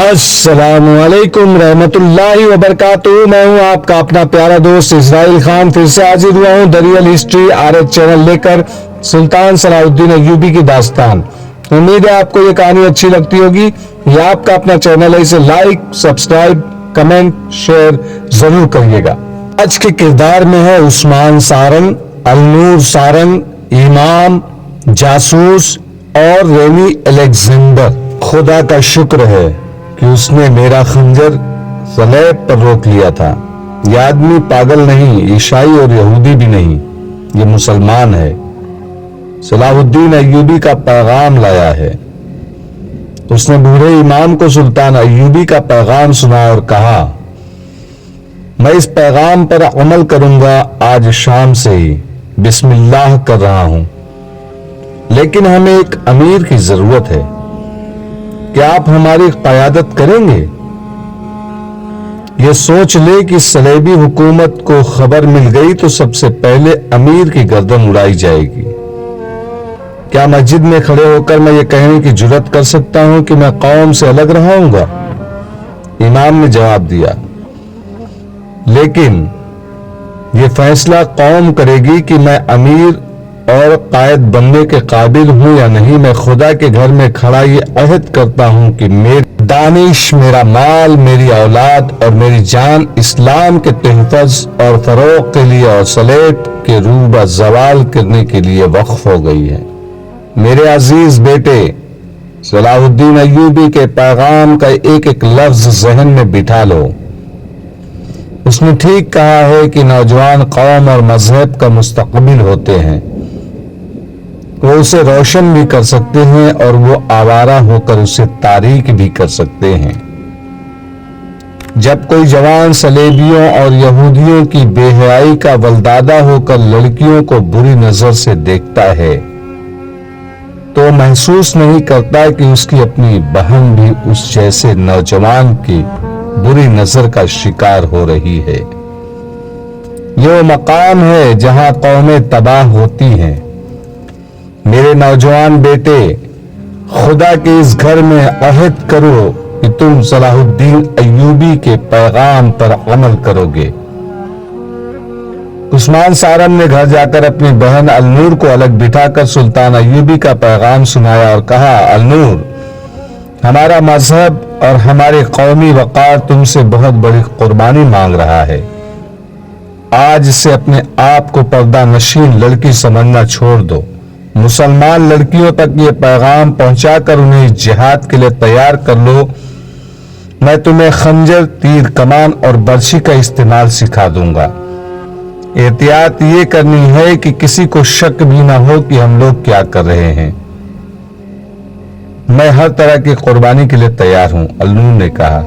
السلام علیکم رحمت اللہ وبرکاتہ. میں ہوں آپ کا اپنا پیارا دوست اسرائیل خان. پھر سے حاضر ہوا ہوں the real history RH channel لے کر سلطان صلاح الدین ایوبی کی داستان. امید ہے آپ کو یہ کہانی اچھی لگتی ہوگی. یہ آپ کا اپنا چینل ہے, اسے لائک, سبسکرائب, کمنٹ, شیئر ضرور کریے گا. آج کے کردار میں ہے عثمان سارنگ, النور سارنگ, امام, جاسوس اور رینی الیگزینڈر. خدا کا شکر ہے کہ اس نے میرا خنجر سلیب پر روک لیا تھا. یہ آدمی پاگل نہیں, عیسائی اور یہودی بھی نہیں, یہ مسلمان ہے. صلاح الدین ایوبی کا پیغام لایا ہے. اس نے بوڑھے امام کو سلطان ایوبی کا پیغام سنا اور کہا, میں اس پیغام پر عمل کروں گا آج شام سے ہی. بسم اللہ کر رہا ہوں. لیکن ہمیں ایک امیر کی ضرورت ہے. کیا آپ ہماری قیادت کریں گے؟ یہ سوچ لے کہ صلیبی حکومت کو خبر مل گئی تو سب سے پہلے امیر کی گردن اڑائی جائے گی. کیا مسجد میں کھڑے ہو کر میں یہ کہنے کی جرات کر سکتا ہوں کہ میں قوم سے الگ رہوں گا؟ امام نے جواب دیا, لیکن یہ فیصلہ قوم کرے گی کہ میں امیر اور قائد بننے کے قابل ہوں یا نہیں. میں خدا کے گھر میں کھڑا یہ عہد کرتا ہوں کہ میری دانش, میرا مال, میری اولاد اور میری جان اسلام کے تحفظ اور فروغ کے لیے اور صلیب کے روبہ زوال کرنے کے لیے وقف ہو گئی ہے. میرے عزیز بیٹے, صلاح الدین ایوبی کے پیغام کا ایک ایک لفظ ذہن میں بٹھا لو. اس نے ٹھیک کہا ہے کہ نوجوان قوم اور مذہب کا مستقبل ہوتے ہیں. وہ اسے روشن بھی کر سکتے ہیں اور وہ آوارہ ہو کر اسے تاریک بھی کر سکتے ہیں. جب کوئی جوان صلیبیوں اور یہودیوں کی بے حیائی کا ولدادہ ہو کر لڑکیوں کو بری نظر سے دیکھتا ہے تو محسوس نہیں کرتا کہ اس کی اپنی بہن بھی اس جیسے نوجوان کی بری نظر کا شکار ہو رہی ہے. یہ وہ مقام ہے جہاں قومیں تباہ ہوتی ہیں. میرے نوجوان بیٹے, خدا کے اس گھر میں عہد کرو کہ تم صلاح الدین ایوبی کے پیغام پر عمل کرو گے. عثمان سارنگ نے گھر جا کر اپنی بہن النور کو الگ بٹھا کر سلطان ایوبی کا پیغام سنایا اور کہا, النور, ہمارا مذہب اور ہماری قومی وقار تم سے بہت بڑی قربانی مانگ رہا ہے. آج سے اپنے آپ کو پردہ نشین لڑکی سمجھنا چھوڑ دو. مسلمان لڑکیوں تک یہ پیغام پہنچا کر انہیں جہاد کے لیے تیار کر لو. میں تمہیں خنجر, تیر کمان اور برچھی کا استعمال سکھا دوں گا. احتیاط یہ کرنی ہے کہ کسی کو شک بھی نہ ہو کہ ہم لوگ کیا کر رہے ہیں. میں ہر طرح کی قربانی کے لیے تیار ہوں, النور نے کہا.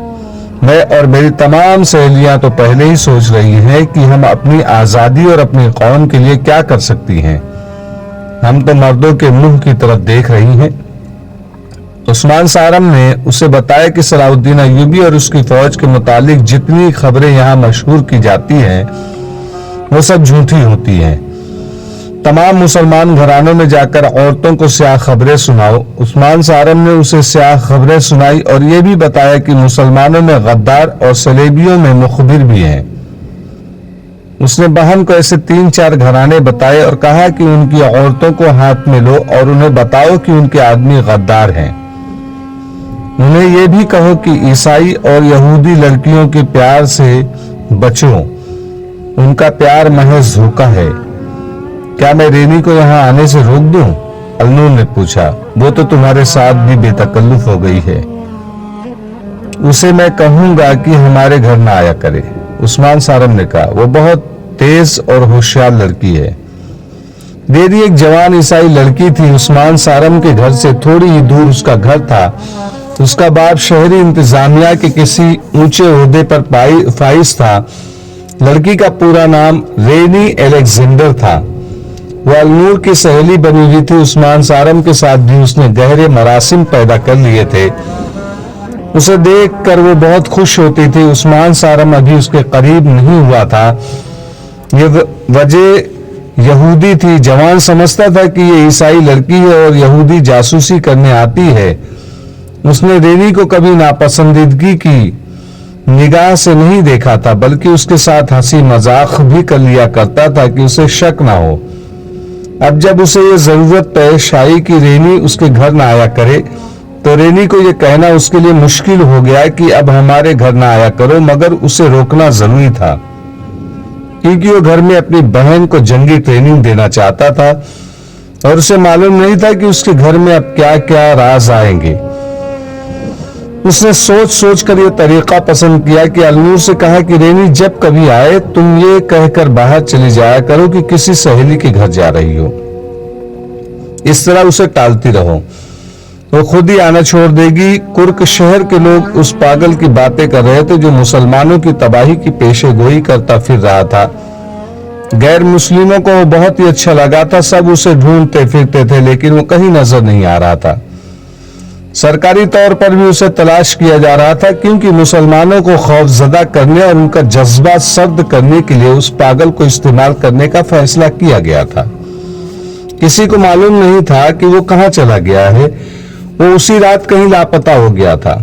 میں اور میری تمام سہیلیاں تو پہلے ہی سوچ رہی ہیں کہ ہم اپنی آزادی اور اپنی قوم کے لیے کیا کر سکتی ہیں. ہم تو مردوں کے منہ کی طرف دیکھ رہی ہیں. عثمان سارنگ نے اسے بتایا کہ صلاح الدین ایوبی اور اس کی فوج کے متعلق جتنی خبریں یہاں مشہور کی جاتی ہیں وہ سب جھوٹی ہوتی ہیں. تمام مسلمان گھرانوں میں جا کر عورتوں کو سیاہ خبریں سناؤ. عثمان سارنگ نے اسے سیاہ خبریں سنائی اور یہ بھی بتایا کہ مسلمانوں میں غدار اور صلیبیوں میں مخبر بھی ہیں. اس نے بہن کو ایسے 3-4 گھرانے بتائے اور کہا کہ ان کی عورتوں کو ہاتھ میں لو اور انہیں بتاؤ کہ ان کے آدمی غدار ہیں. انہیں یہ بھی کہو کہ عیسائی اور یہودی لڑکیوں کے پیار سے بچو. ان کا پیار محض دھوکہ ہے. کیا میں رینی کو یہاں آنے سے روک دوں؟ النور نے پوچھا. وہ تو تمہارے ساتھ بھی بے تکلف ہو گئی ہے. اسے میں کہوں گا کہ ہمارے گھر نہ آیا کرے, عثمان سارنگ نے کہا. وہ بہت تیز اور ہوشیار لڑکی ہے. رینی ایک جوان عیسائی لڑکی تھی. عثمان سارنگ کے گھر سے تھوڑی ہی دور اس کا گھر تھا. اس کا باپ شہری انتظامیہ کے کسی اونچے عہدے پر فائز تھا. لڑکی کا پورا نام رینی الیگزینڈر تھا. وہ النور کی سہیلی بنی ہوئی تھی. عثمان سارنگ کے ساتھ بھی اس نے گہرے مراسم پیدا کر لیے تھے. اسے دیکھ کر وہ بہت خوش ہوتی تھی. عثمان سارنگ ابھی اس کے قریب نہیں ہوا تھا. یہ وجہ یہودی تھی. جوان سمجھتا تھا کہ یہ عیسائی لڑکی ہے اور یہودی جاسوسی کرنے آتی ہے. اس نے رینی کو کبھی ناپسندیدگی کی نگاہ سے نہیں دیکھا تھا، بلکہ اس کے ساتھ ہنسی مذاق بھی کر لیا کرتا تھا کہ اسے شک نہ ہو۔ اب جب اسے یہ ضرورت پیش آئی کہ رینی اس کے گھر نہ آیا کرے تو رینی کو یہ کہنا اس کے لیے مشکل ہو گیا کہ اب ہمارے گھر نہ آیا کرو، مگر اسے روکنا ضروری تھا کیونکہ وہ گھر میں اپنی بہن کو جنگی ٹریننگ دینا چاہتا تھا اور اسے معلوم نہیں تھا کہ اس کے گھر میں اب کیا کیا راز آئیں گے۔ اس نے سوچ سوچ کر یہ طریقہ پسند کیا کہ النور سے کہا کہ رینی جب کبھی آئے تم یہ کہہ کر باہر چلی جایا کرو کہ کسی سہیلی کے گھر جا رہی ہو، اس طرح اسے ٹالتی رہو، وہ خود ہی آنا چھوڑ دے گی۔ کرک شہر کے لوگ اس پاگل کی باتیں کر رہے تھے جو مسلمانوں کی تباہی کی پیشے گوئی کرتا پھر رہا تھا۔ غیر مسلموں کو وہ بہت ہی اچھا لگا تھا، سب اسے ڈھونڈتے پھرتے تھے لیکن وہ کہیں نظر نہیں آ رہا تھا۔ سرکاری طور پر بھی اسے تلاش کیا جا رہا تھا کیونکہ مسلمانوں کو خوف زدہ کرنے اور ان کا جذبہ سرد کرنے کے لیے اس پاگل کو استعمال کرنے کا فیصلہ کیا گیا تھا۔ کسی کو معلوم نہیں تھا کہ وہ کہاں چلا گیا ہے، وہ اسی رات کہیں لاپتہ ہو گیا تھا۔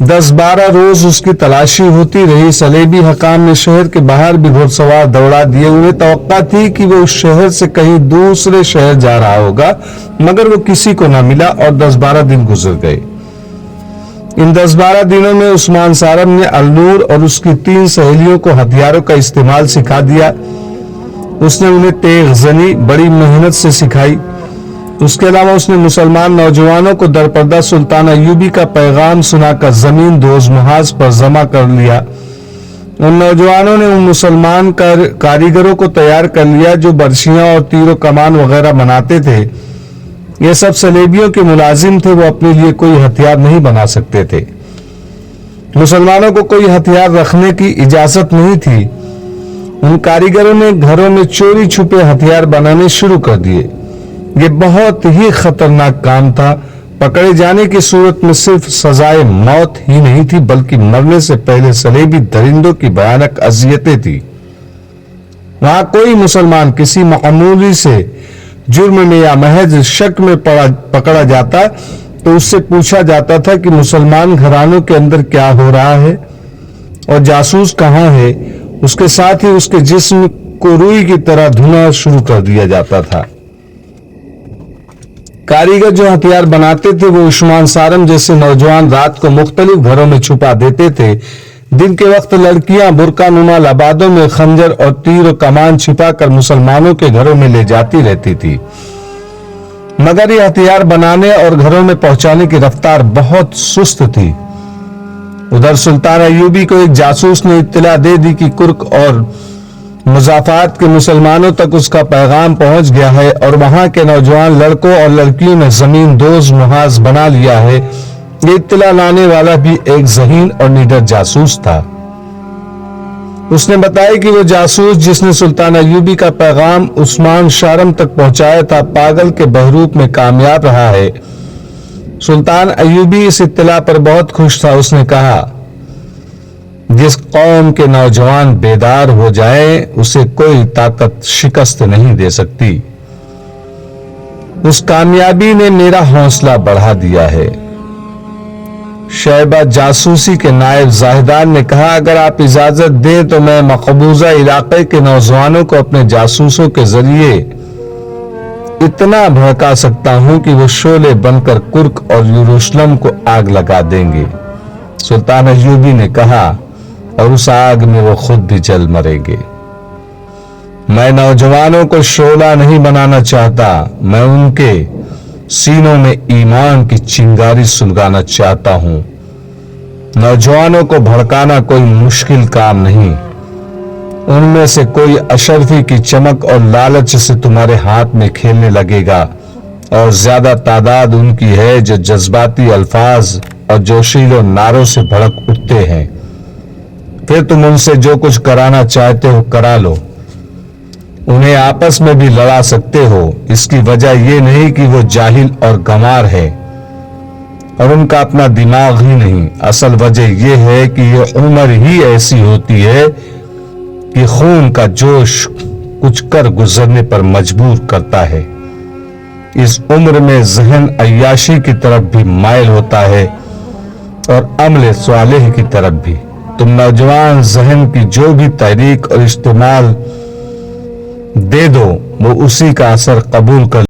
10-12 روز اس کی تلاشی ہوتی رہی۔ سلیبی حکام نے شہر کے باہر بھی گھڑ سوار دوڑا دیے، انہیں توقع تھی کہ وہ اس شہر سے کہیں دوسرے شہر جا رہا ہوگا، مگر وہ کسی کو نہ ملا اور 10-12 دن گزر گئے۔ ان 10-12 دنوں میں عثمان سارم نے النور اور اس کی 3 سہیلیوں کو ہتھیاروں کا استعمال سکھا دیا۔ اس نے انہیں تیغ زنی بڑی محنت سے سکھائی۔ اس کے علاوہ اس نے مسلمان نوجوانوں کو درپردہ سلطان ایوبی کا پیغام سنا کر زمین دوز محاذ پر جمع کر لیا۔ ان نوجوانوں نے ان مسلمان کاریگروں کو تیار کر لیا جو برچیاں اور تیر و کمان وغیرہ بناتے تھے۔ یہ سب سلیبیوں کے ملازم تھے، وہ اپنے لیے کوئی ہتھیار نہیں بنا سکتے تھے۔ مسلمانوں کو کوئی ہتھیار رکھنے کی اجازت نہیں تھی۔ ان کاریگروں نے گھروں میں چوری چھپے ہتھیار بنانے شروع کر دیے۔ یہ بہت ہی خطرناک کام تھا۔ پکڑے جانے کی صورت میں صرف سزائے موت ہی نہیں تھی بلکہ مرنے سے پہلے سلیبی درندوں کی بھیانک اذیتیں تھی۔ وہاں کوئی مسلمان کسی معمولی سے جرم میں یا محض شک میں پکڑا جاتا تو اس سے پوچھا جاتا تھا کہ مسلمان گھرانوں کے اندر کیا ہو رہا ہے اور جاسوس کہاں ہے۔ اس کے ساتھ ہی اس کے جسم کو روئی کی طرح دھونا شروع کر دیا جاتا تھا۔ کاریگر جو ہتھیار بناتے تھے وہ عثمان سارم جیسے نوجوان رات کو مختلف گھروں میں چھپا دیتے تھے۔ دن کے وقت لڑکیاں برقع نما لبادوں میں خنجر اور تیر و کمان چھپا کر مسلمانوں کے گھروں میں لے جاتی رہتی تھی، مگر یہ ہتھیار بنانے اور گھروں میں پہنچانے کی رفتار بہت سست تھی۔ ادھر سلطان ایوبی کو ایک جاسوس نے اطلاع دے دی کہ کرک اور مضافات کے مسلمانوں تک اس کا پیغام پہنچ گیا ہے اور وہاں کے نوجوان لڑکوں اور لڑکیوں نے زمین دوز محاذ بنا لیا ہے۔ یہ اطلاع لانے والا بھی ایک ذہین اور نڈر جاسوس تھا۔ اس نے بتایا کہ وہ جاسوس جس نے سلطان ایوبی کا پیغام عثمان سارم تک پہنچایا تھا پاگل کے بہروپ میں کامیاب رہا ہے۔ سلطان ایوبی اس اطلاع پر بہت خوش تھا۔ اس نے کہا، جس قوم کے نوجوان بیدار ہو جائیں اسے کوئی طاقت شکست نہیں دے سکتی۔ اس کامیابی نے میرا حوصلہ بڑھا دیا ہے۔ شعبہ جاسوسی کے نائب زاہدان نے کہا، اگر آپ اجازت دیں تو میں مقبوضہ علاقے کے نوجوانوں کو اپنے جاسوسوں کے ذریعے اتنا بھڑکا سکتا ہوں کہ وہ شعلے بن کر کرک اور یروشلم کو آگ لگا دیں گے۔ سلطان ایوبی نے کہا، اور اس آگ میں وہ خود بھی جل مریں گے۔ میں نوجوانوں کو شعلہ نہیں بنانا چاہتا، میں ان کے سینوں میں ایمان کی چنگاری سلگانا چاہتا ہوں۔ نوجوانوں کو بھڑکانا کوئی مشکل کام نہیں۔ ان میں سے کوئی اشرفی کی چمک اور لالچ سے تمہارے ہاتھ میں کھیلنے لگے گا، اور زیادہ تعداد ان کی ہے جو جذباتی الفاظ اور جوشیلوں نعروں سے بھڑک اٹھتے ہیں۔ پھر تم ان سے جو کچھ کرانا چاہتے ہو کرا لو، انہیں آپس میں بھی لڑا سکتے ہو۔ اس کی وجہ یہ نہیں کہ وہ جاہل اور گنوار ہے اور ان کا اپنا دماغ ہی نہیں، اصل وجہ یہ ہے کہ یہ عمر ہی ایسی ہوتی ہے کہ خون کا جوش کچھ کر گزرنے پر مجبور کرتا ہے۔ اس عمر میں ذہن عیاشی کی طرف بھی مائل ہوتا ہے اور عمل صالح کی طرف بھی. تم نوجوان ذہن کی جو بھی تحریک اور استعمال دے دو وہ اسی کا اثر قبول کر